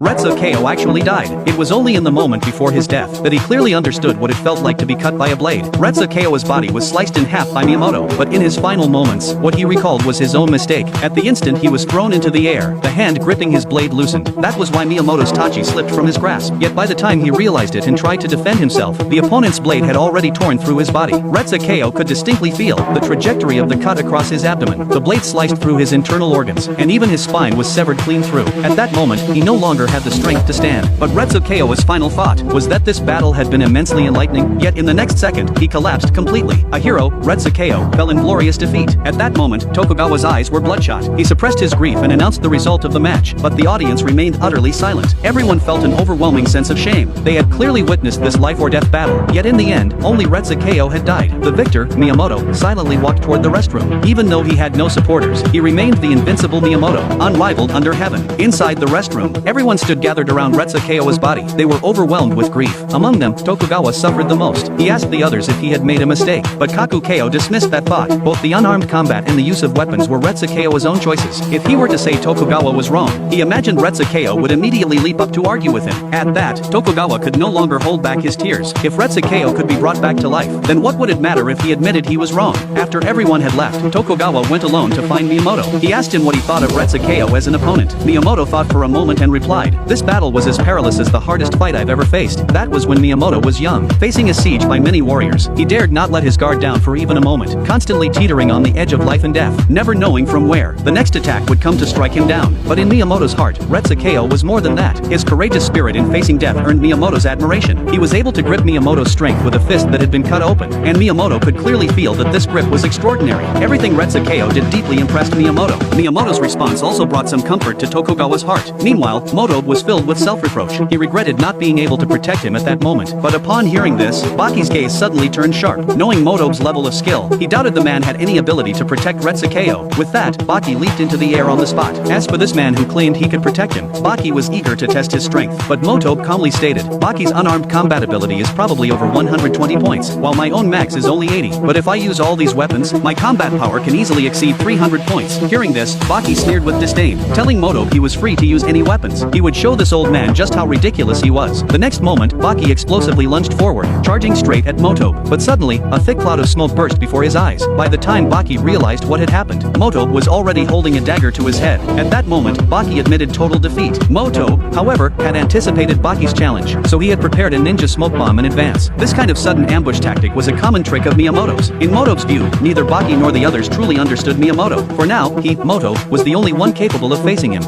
Retsuko actually died. It was only in the moment before his death that he clearly understood what it felt like to be cut by a blade. Retsuko's body was sliced in half by Miyamoto, but in his final moments, what he recalled was his own mistake. At the instant he was thrown into the air, the hand gripping his blade loosened. That was why Miyamoto's tachi slipped from his grasp. Yet by the time he realized it and tried to defend himself, the opponent's blade had already torn through his body. Retsuko could distinctly feel the trajectory of the cut across his abdomen. The blade sliced through his internal organs, and even his spine was severed clean through. At that moment, he no longer had the strength to stand. But Retsuko's final thought was that this battle had been immensely enlightening, yet in the next second, he collapsed completely. A hero, Retsuko, fell in glorious defeat. At that moment, Tokugawa's eyes were bloodshot. He suppressed his grief and announced the result of the match, but the audience remained utterly silent. Everyone felt an overwhelming sense of shame. They had clearly witnessed this life or death battle, yet in the end, only Retsuko had died. The victor, Miyamoto, silently walked toward the restroom. Even though he had no supporters, he remained the invincible Miyamoto, unrivaled under heaven. Inside the restroom, everyone stood gathered around Retsuko's body. They were overwhelmed with grief. Among them, Tokugawa suffered the most. He asked the others if he had made a mistake, but Kakuko dismissed that thought. Both the unarmed combat and the use of weapons were Retsuko's own choices. If he were to say Tokugawa was wrong, he imagined Retsuko would immediately leap up to argue with him. At that, Tokugawa could no longer hold back his tears. If Retsuko could be brought back to life, then what would it matter if he admitted he was wrong? After everyone had left, Tokugawa went alone to find Miyamoto. He asked him what he thought of Retsuko as an opponent. Miyamoto thought for a moment and replied, "This battle was as perilous as the hardest fight I've ever faced." That was when Miyamoto was young, facing a siege by many warriors. He dared not let his guard down for even a moment, constantly teetering on the edge of life and death, never knowing from where the next attack would come to strike him down. But in Miyamoto's heart, Retsuko was more than that. His courageous spirit in facing death earned Miyamoto's admiration. He was able to grip Miyamoto's strength with a fist that had been cut open, and Miyamoto could clearly feel that this grip was extraordinary. Everything Retsuko did deeply impressed Miyamoto. Miyamoto's response also brought some comfort to Tokugawa's heart. Meanwhile, Moto was filled with self-reproach. He regretted not being able to protect him at that moment. But upon hearing this, Baki's gaze suddenly turned sharp. Knowing Moto's level of skill, he doubted the man had any ability to protect Retsuko. With that, Baki leaped into the air on the spot. As for this man who claimed he could protect him, Baki was eager to test his strength. But Moto calmly stated, "Baki's unarmed combat ability is probably over 120 points, while my own max is only 80. But if I use all these weapons, my combat power can easily exceed 300 points. Hearing this, Baki sneered with disdain, telling Moto he was free to use any weapons. He would show this old man just how ridiculous he was. The next moment, Baki explosively lunged forward, charging straight at Moto. But suddenly, a thick cloud of smoke burst before his eyes. By the time Baki realized what had happened, Moto was already holding a dagger to his head. At that moment, Baki admitted total defeat. Moto, however, had anticipated Baki's challenge, so he had prepared a ninja smoke bomb in advance. This kind of sudden ambush tactic was a common trick of Miyamoto's. In Moto's view, neither Baki nor the others truly understood Miyamoto. For now, he, Moto, was the only one capable of facing him.